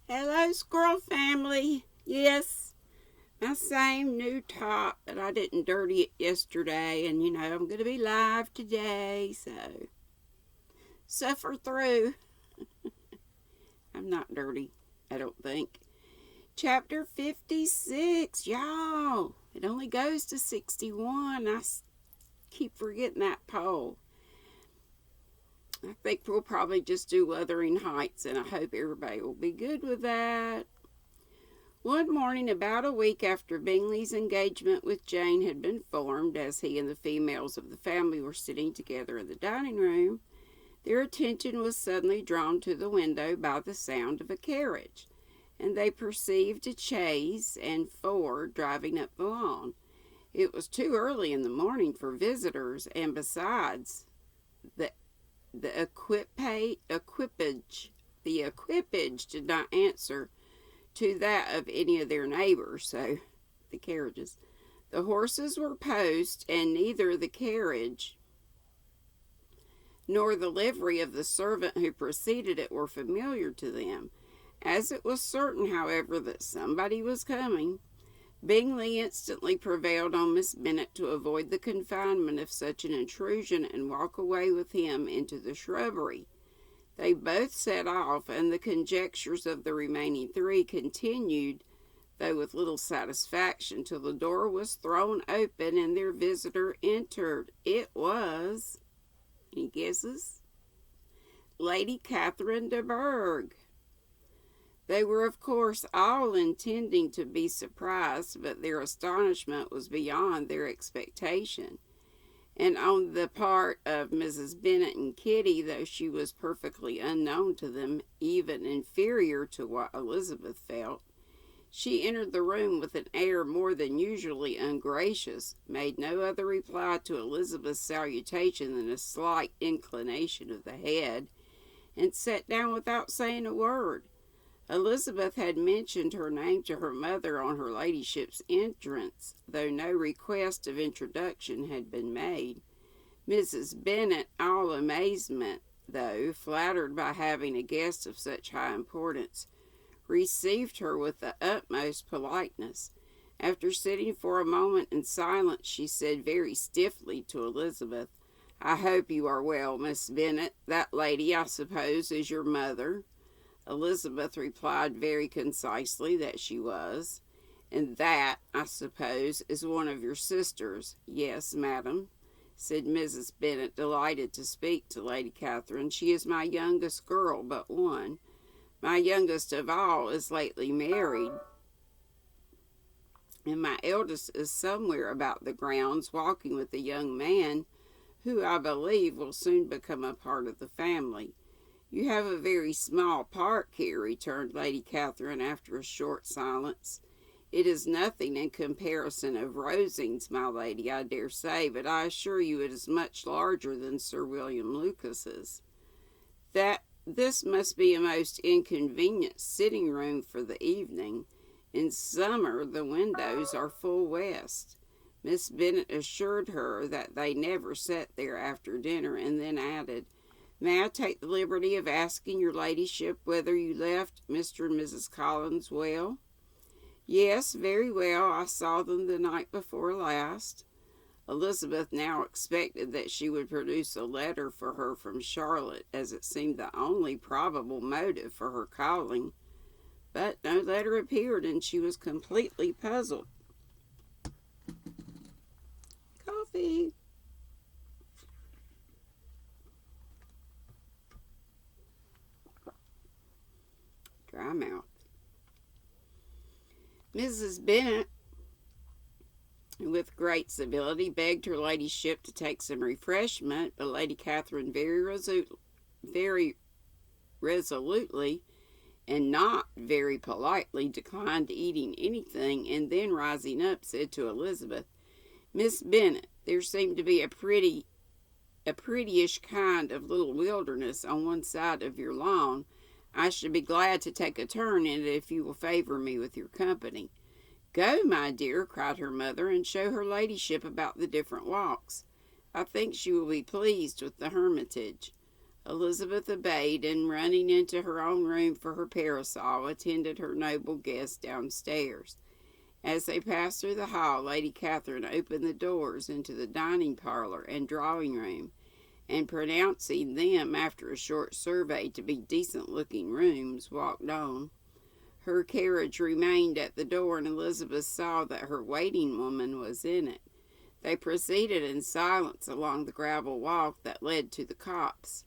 Hello, squirrel family. Yes, my same new top, but I didn't dirty it yesterday, and I'm going to be live today, so suffer through. I'm not dirty, I don't think. Chapter 56, y'all. It only goes to 61. I keep forgetting that poll. I think we'll probably just do Wuthering Heights, and I hope everybody will be good with that. One morning, about a week after Bingley's engagement with Jane had been formed, as he and the females of the family were sitting together in the dining room, their attention was suddenly drawn to the window by the sound of a carriage, and they perceived a chaise and four driving up the lawn. It was too early in the morning for visitors, and besides, the the equipage did not answer to that of any of their neighbors, so the carriages. The horses were post, and neither the carriage nor the livery of the servant who preceded it were familiar to them. As it was certain, however, that somebody was coming, Bingley instantly prevailed on Miss Bennet to avoid the confinement of such an intrusion and walk away with him into the shrubbery. They both set off, and the conjectures of the remaining three continued, though with little satisfaction, till the door was thrown open and their visitor entered. It was, any guesses? Lady Catherine de Bourgh. They were, of course, all intending to be surprised, but their astonishment was beyond their expectation. And on the part of Mrs. Bennet and Kitty, though she was perfectly unknown to them, even inferior to what Elizabeth felt, she entered the room with an air more than usually ungracious, made no other reply to Elizabeth's salutation than a slight inclination of the head, and sat down without saying a word. Elizabeth had mentioned her name to her mother on her ladyship's entrance, though no request of introduction had been made. Mrs. Bennet, all amazement, though flattered by having a guest of such high importance, received her with the utmost politeness. After sitting for a moment in silence, she said very stiffly to Elizabeth, "I hope you are well, Miss Bennet. That lady, I suppose, is your mother?" Elizabeth replied very concisely that she was. "And that, I suppose, is one of your sisters?" "Yes, madam," said Mrs. Bennet, delighted to speak to Lady Catherine. "She is my youngest girl but one. My youngest of all is lately married, and my eldest is somewhere about the grounds walking with a young man who, I believe, will soon become a part of the family." "You have a very small park here," returned Lady Catherine after a short silence. "It is nothing in comparison of Rosings, my lady, I dare say, but I assure you it is much larger than Sir William Lucas's. This must be a most inconvenient sitting room for the evening. In summer the windows are full west." Miss Bennet assured her that they never sat there after dinner, and then added, "May I take the liberty of asking your ladyship whether you left Mr. and Mrs. Collins well?" "Yes, very well. I saw them the night before last." Elizabeth now expected that she would produce a letter for her from Charlotte, as it seemed the only probable motive for her calling. But no letter appeared, and she was completely puzzled. Coffee. Dry mouth. Mrs. Bennet, with great civility, begged her ladyship to take some refreshment, but Lady Catherine very resolutely and not very politely declined eating anything, and then rising up said to Elizabeth, "Miss Bennet, there seemed to be a prettyish kind of little wilderness on one side of your lawn. I should be glad to take a turn in it if you will favour me with your company." "Go, my dear," cried her mother, "and show her ladyship about the different walks. I think she will be pleased with the hermitage." Elizabeth obeyed, and running into her own room for her parasol, attended her noble guest downstairs. As they passed through the hall, Lady Catherine opened the doors into the dining parlour and drawing room, and pronouncing them, after a short survey, to be decent-looking rooms, walked on. Her carriage remained at the door, and Elizabeth saw that her waiting woman was in it. They proceeded in silence along the gravel walk that led to the copse.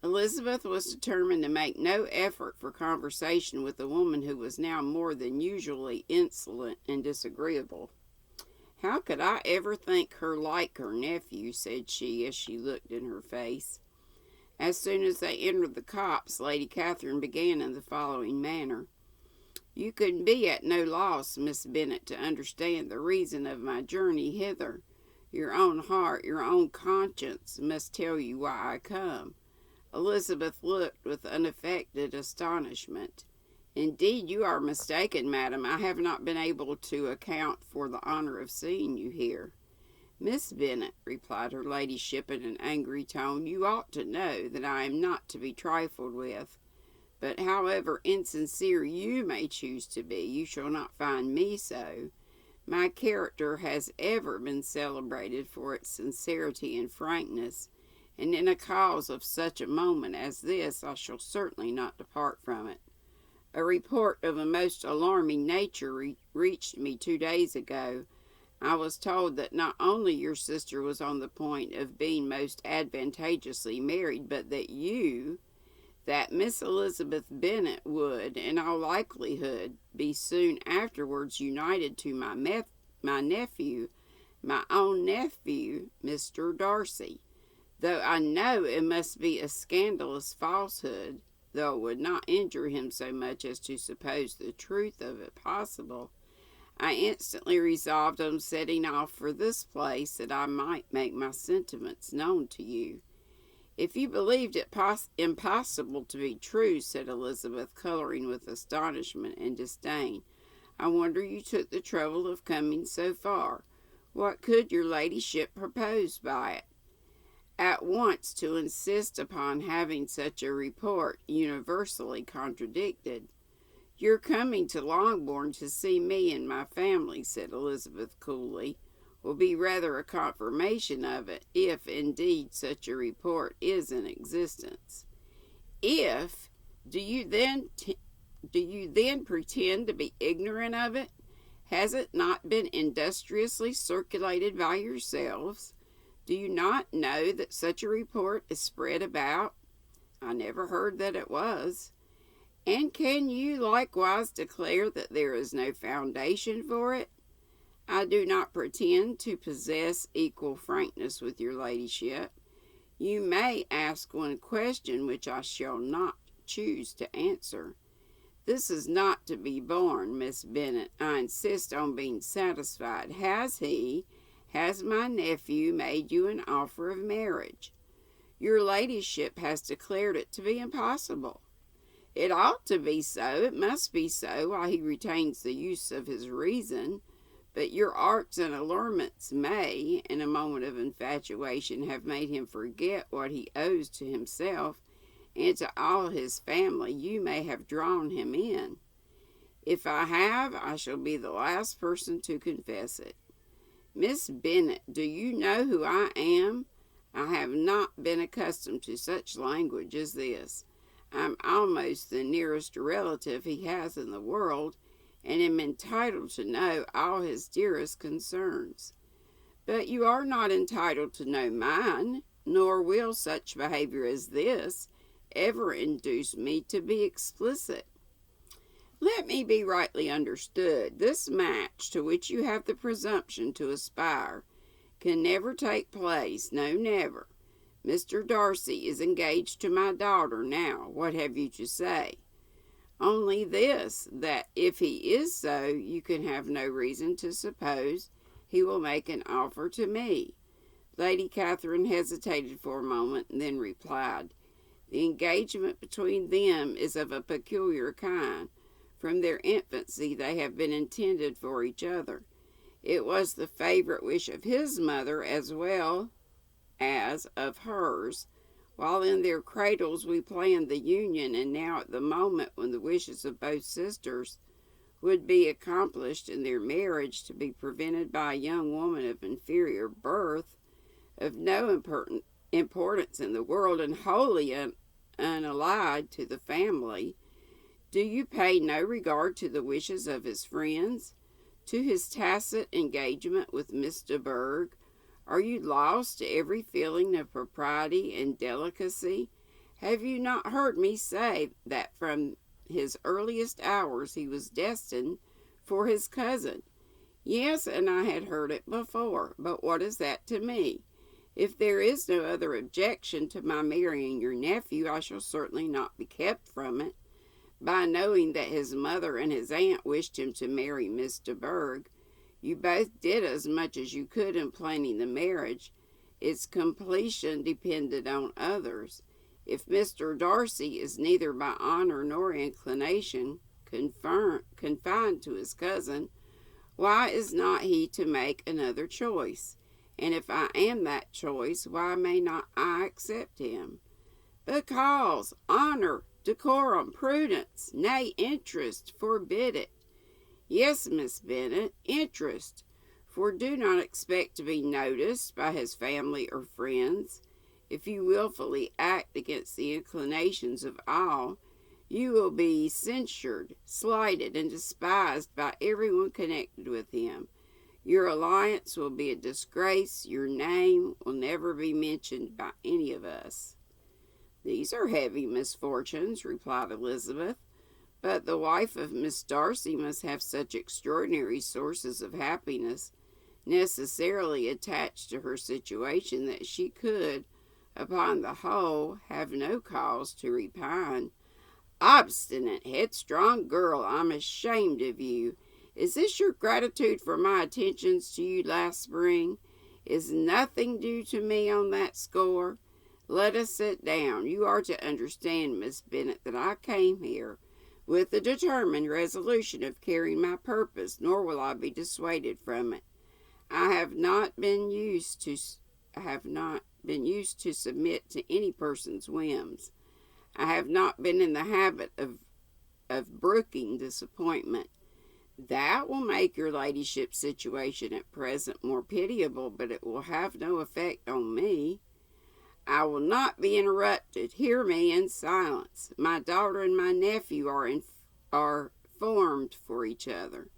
Elizabeth was determined to make no effort for conversation with the woman who was now more than usually insolent and disagreeable. "How could I ever think her like her nephew?" said she, as she looked in her face. As soon as they entered the copse, Lady Catherine began in the following manner. "You can be at no loss, Miss Bennet, to understand the reason of my journey hither. Your own heart, your own conscience must tell you why I come." Elizabeth looked with unaffected astonishment. "Indeed, you are mistaken, madam. I have not been able to account for the honour of seeing you here." "Miss Bennet," replied her ladyship in an angry tone, "you ought to know that I am not to be trifled with. But however insincere you may choose to be, you shall not find me so. My character has ever been celebrated for its sincerity and frankness, and in a cause of such a moment as this I shall certainly not depart from it. A report of a most alarming nature reached me 2 days ago. I was told that not only your sister was on the point of being most advantageously married, but that Miss Elizabeth Bennet would, in all likelihood, be soon afterwards united to my nephew, my own nephew, Mr. Darcy. Though I know it must be a scandalous falsehood, though it would not injure him so much as to suppose the truth of it possible, I instantly resolved on setting off for this place, that I might make my sentiments known to you." "If you believed it impossible to be true," said Elizabeth, colouring with astonishment and disdain, "I wonder you took the trouble of coming so far. What could your ladyship propose by it?" "At once to insist upon having such a report universally contradicted." "Your coming to Longbourn to see me and my family," said Elizabeth coolly, "will be rather a confirmation of it, if indeed such a report is in existence." "If? Do you then pretend to be ignorant of it? Has it not been industriously circulated by yourselves? Do you not know that such a report is spread about?" "I never heard that it was." "And can you likewise declare that there is no foundation for it?" "I do not pretend to possess equal frankness with your ladyship. You may ask one question which I shall not choose to answer. This is not to be borne, Miss Bennet. I insist on being satisfied. Has my nephew made you an offer of marriage?" "Your ladyship has declared it to be impossible." "It ought to be so. It must be so while he retains the use of his reason. But your arts and allurements may, in a moment of infatuation, have made him forget what he owes to himself, and to all his family you may have drawn him in. If I have, I shall be the last person to confess it. Miss Bennet, do you know who I am? I have not been accustomed to such language as this. I'm almost the nearest relative he has in the world, and am entitled to know all his dearest concerns. But you are not entitled to know mine, nor will such behavior as this ever induce me to be explicit. Let me be rightly understood. This match, to which you have the presumption to aspire, can never take place, no never. Mr. Darcy is engaged to my daughter now. What have you to say?" "Only this, that if he is so, you can have no reason to suppose he will make an offer to me." Lady Catherine hesitated for a moment, and then replied, "The engagement between them is of a peculiar kind. From their infancy they have been intended for each other. It was the favourite wish of his mother as well as of hers, While in their cradles we planned the union, and now at the moment when the wishes of both sisters would be accomplished and their marriage to be prevented by a young woman of inferior birth, of no importance in the world, and wholly unallied to the family, do you pay no regard to the wishes of his friends, to his tacit engagement with Miss de Bourgh? Are you lost to every feeling of propriety and delicacy? Have you not heard me say that from his earliest hours he was destined for his cousin? Yes, and I had heard it before, but what is that to me? If there is no other objection to my marrying your nephew, I shall certainly not be kept from it. By knowing that his mother and his aunt wished him to marry Miss de Bourgh, you both did as much as you could in planning the marriage. Its completion depended on others. If Mr. Darcy is neither by honor nor inclination confined to his cousin, why is not he to make another choice? And if I am that choice, why may not I accept him? Because honor, decorum, prudence, nay, interest forbid it. Yes, Miss Bennet, interest, for do not expect to be noticed by his family or friends. If you wilfully act against the inclinations of all, you will be censured, slighted, and despised by everyone connected with him. Your alliance will be a disgrace. Your name will never be mentioned by any of us. These are heavy misfortunes, replied Elizabeth, but the wife of Miss Darcy must have such extraordinary sources of happiness necessarily attached to her situation that she could, upon the whole, have no cause to repine. Obstinate, headstrong girl, I'm ashamed of you. Is this your gratitude for my attentions to you last spring? Is nothing due to me on that score? Let us sit down. You are to understand, Miss Bennet, that I came here with the determined resolution of carrying my purpose, nor will I be dissuaded from it. I have not been used to submit to any person's whims. I have not been in the habit of brooking disappointment. That will make your ladyship's situation at present more pitiable, but it will have no effect on me. I will not be interrupted. Hear me in silence. My daughter and my nephew are formed for each other.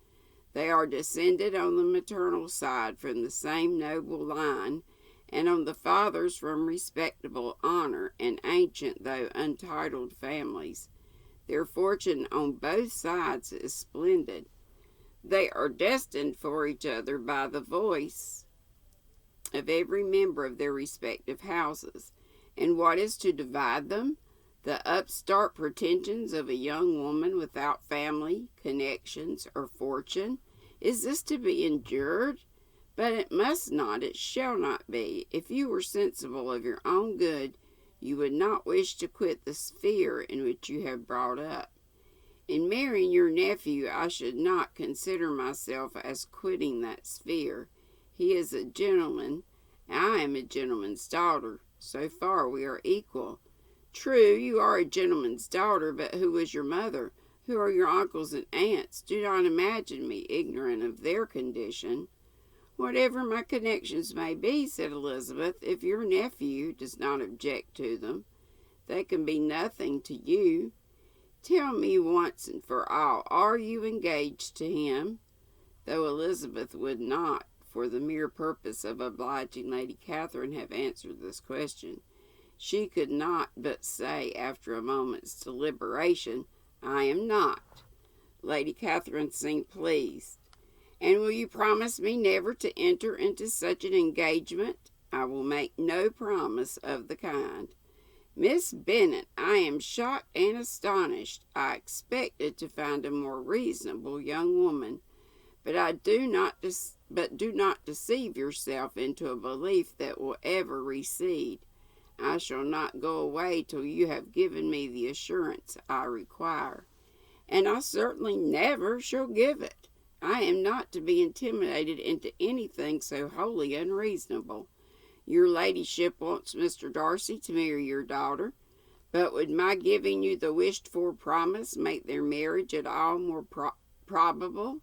They are descended on the maternal side from the same noble line, and on the father's from respectable honor and ancient though untitled families. Their fortune on both sides is splendid. They are destined for each other by the voice of every member of their respective houses. And what is to divide them? The upstart pretensions of a young woman without family, connections, or fortune. Is this to be endured? But it must not, it shall not be. If you were sensible of your own good, you would not wish to quit the sphere in which you have brought up. In marrying your nephew, I should not consider myself as quitting that sphere. He is a gentleman. I am a gentleman's daughter. So far we are equal. True, you are a gentleman's daughter, but who was your mother? Who are your uncles and aunts? Do not imagine me ignorant of their condition. Whatever my connections may be, said Elizabeth, if your nephew does not object to them, they can be nothing to you. Tell me once and for all, are you engaged to him? Though Elizabeth would not, for the mere purpose of obliging Lady Catherine, have answered this question, she could not but say, after a moment's deliberation, I am not. Lady Catherine seemed pleased. And will you promise me never to enter into such an engagement? I will make no promise of the kind. Miss Bennet, I am shocked and astonished. I expected to find a more reasonable young woman, but do not deceive yourself into a belief that will ever recede. I shall not go away till you have given me the assurance I require, and I certainly never shall give it. I am not to be intimidated into anything so wholly unreasonable. Your ladyship wants Mr. Darcy to marry your daughter, but would my giving you the wished-for promise make their marriage at all more probable?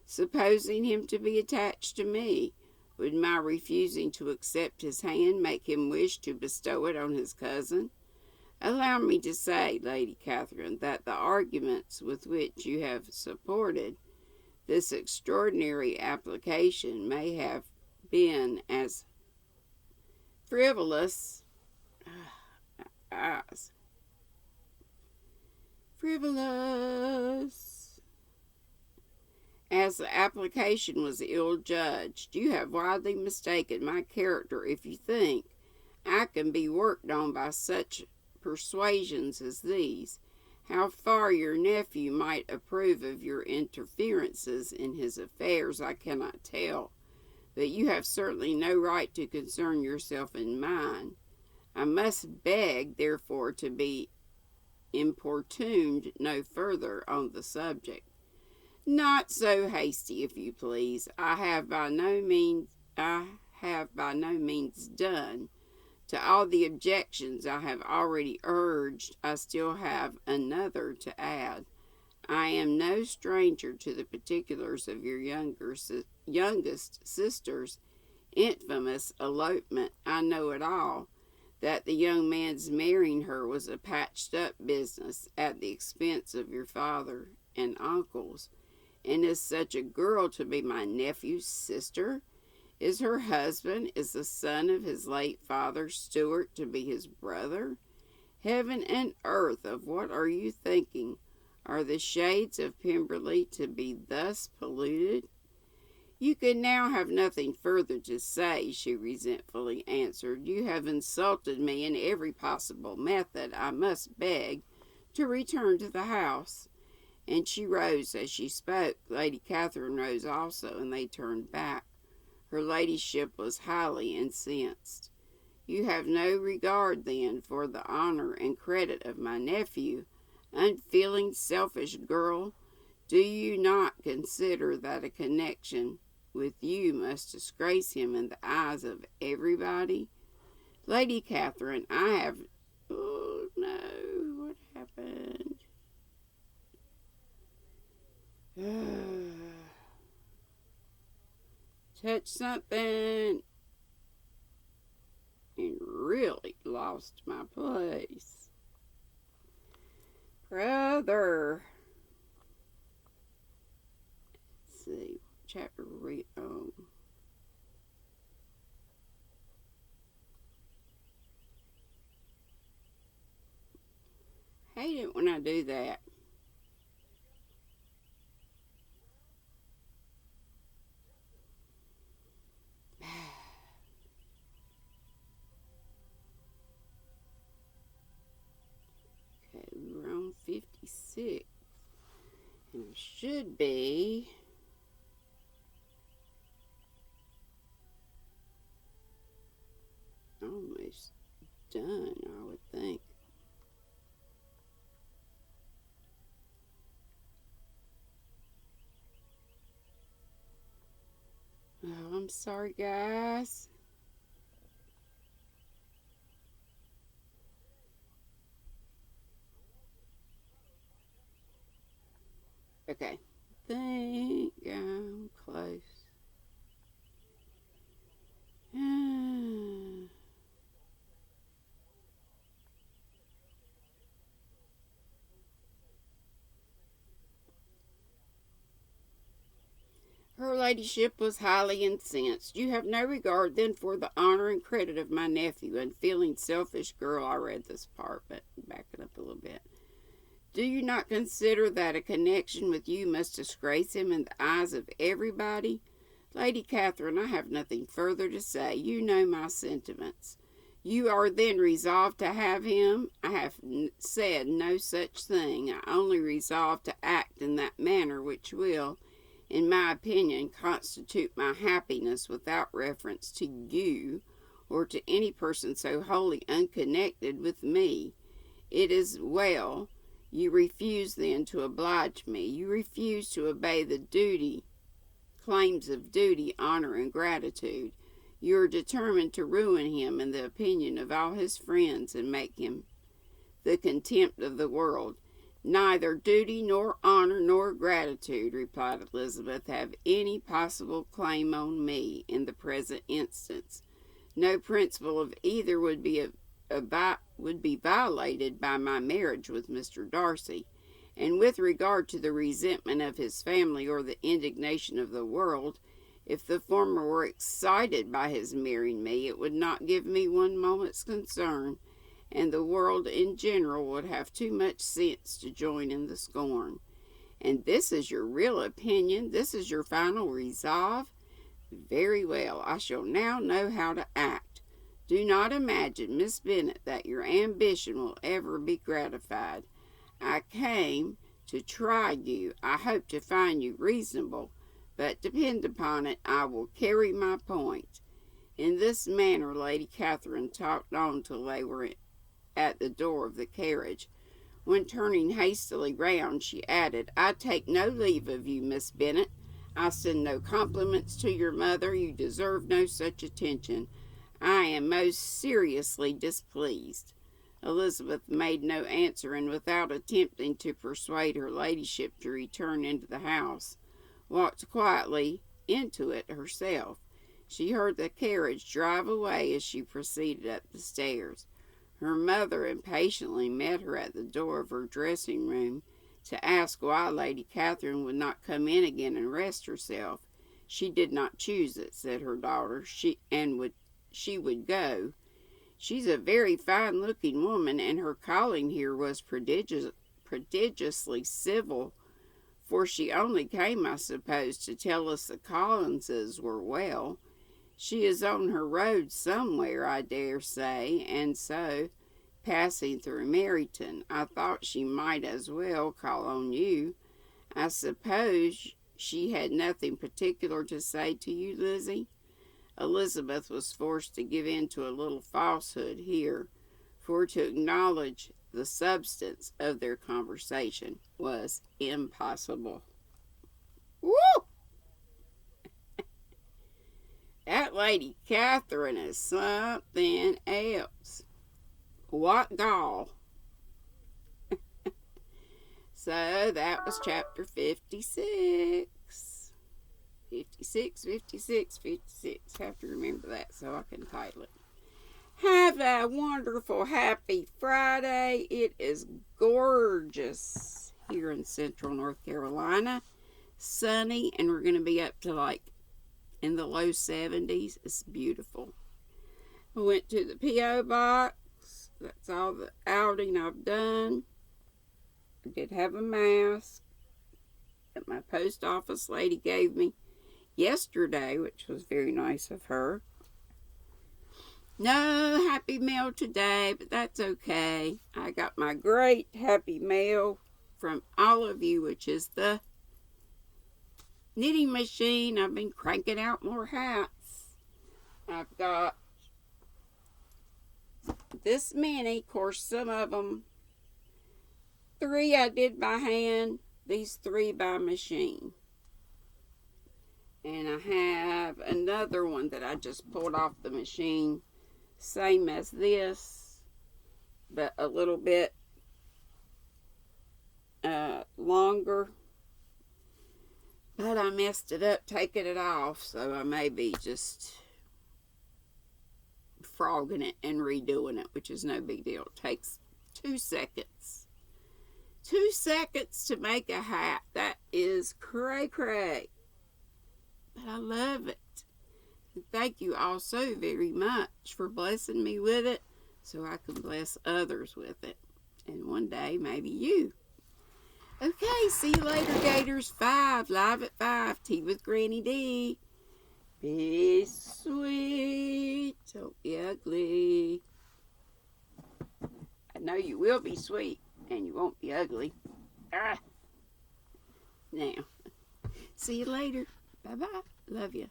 Supposing him to be attached to me, would my refusing to accept his hand make him wish to bestow it on his cousin? Allow me to say, Lady Catherine, that the arguments with which you have supported this extraordinary application may have been as frivolous as the application was ill-judged. You have widely mistaken my character if you think I can be worked on by such persuasions as these. How far your nephew might approve of your interferences in his affairs I cannot tell, but you have certainly no right to concern yourself in mine. I must beg, therefore, to be importuned no further on the subject. Not so hasty, if you please. I have by no means done. To all the objections I have already urged, I still have another to add. I am no stranger to the particulars of your youngest sister's infamous elopement. I know it all, that the young man's marrying her was a patched-up business at the expense of your father and uncles. And is such a girl to be my nephew's sister? Is her husband, is the son of his late father, Stuart, to be his brother? Heaven and earth, of what are you thinking? Are the shades of Pemberley to be thus polluted? You can now have nothing further to say, she resentfully answered. You have insulted me in every possible method. I must beg to return to the house. And she rose as she spoke. Lady Catherine rose also, and they turned back. Her ladyship was highly incensed. You have no regard, then, for the honor and credit of my nephew, unfeeling, selfish girl. Do you not consider that a connection with you must disgrace him in the eyes of everybody? Lady Catherine, I have... Oh, no, what happened? Touched something and really lost my place. Brother. Let's see, chapter read on. Hate it when I do that. Okay, we were on 56. And it should be almost done, I would think. Oh, I'm sorry, guys. Okay, think I'm close. Her ladyship was highly incensed. You have no regard then for the honor and credit of my nephew, unfeeling, selfish girl. I read this part, but back it up a little bit. Do you not consider that a connection with you must disgrace him in the eyes of everybody? Lady Catherine, I have nothing further to say. You know my sentiments. You are then resolved to have him? I have said no such thing. I only resolve to act in that manner which will, in my opinion, constitute my happiness without reference to you or to any person so wholly unconnected with me. It is well. You refuse then to oblige me. You refuse to obey the claims of duty, honor, and gratitude. You are determined to ruin him in the opinion of all his friends and make him the contempt of the world. Neither duty nor honor nor gratitude, replied Elizabeth, have any possible claim on me in the present instance. No principle of either would be violated by my marriage with Mr. Darcy. And with regard to the resentment of his family or the indignation of the world, if the former were excited by his marrying me, it would not give me one moment's concern, and the world in general would have too much sense to join in the scorn. And this is your real opinion? This is your final resolve? Very well, I shall now know how to act. Do not imagine, Miss Bennet, that your ambition will ever be gratified. I came to try you. I hope to find you reasonable, but depend upon it, I will carry my point. In this manner Lady Catherine talked on till they were at the door of the carriage, when turning hastily round, she added, I take no leave of you, Miss Bennet. I send no compliments to your mother. You deserve no such attention. I am most seriously displeased. Elizabeth made no answer, and without attempting to persuade her ladyship to return into the house, walked quietly into it herself. She heard the carriage drive away as she proceeded up the stairs. Her mother impatiently met her at the door of her dressing-room to ask why Lady Catherine would not come in again and rest herself. She did not choose it, said her daughter. She would go. She's a very fine-looking woman, and her calling here was prodigiously civil, for she only came, I suppose, to tell us the Collinses were well. She is on her road somewhere, I dare say, and so, passing through Meryton, I thought she might as well call on you. I suppose she had nothing particular to say to you, Lizzie? Elizabeth was forced to give in to a little falsehood here, for to acknowledge the substance of their conversation was impossible. Woo! That Lady Catherine is something else. What gall. So that was chapter 56. 56. Have to remember that so I can title it. Have a wonderful, happy Friday. It is gorgeous here in central North Carolina. Sunny, and we're going to be up to like in the low 70s. It's beautiful. I went to the P.O. box. That's all the outing I've done. I did have a mask that my post office lady gave me yesterday, which was very nice of her. No happy mail today, but that's okay. I got my great happy mail from all of you, which is the knitting machine. I've been cranking out more hats. I've got this many. Of course, some of them, 3 I did by hand, these 3 by machine. And I have another one that I just pulled off the machine, same as this, but a little bit longer. But I messed it up taking it off, so I may be just frogging it and redoing it, which is no big deal. It takes 2 seconds. 2 seconds to make a hat. That is cray-cray. But I love it. And thank you all so very much for blessing me with it so I can bless others with it. And one day, maybe you. Okay, see you later, Gators. 5, live at 5. Tea with GrannyDee. Be sweet. Don't be ugly. I know you will be sweet, and you won't be ugly. Now, see you later. Bye-bye. Love you.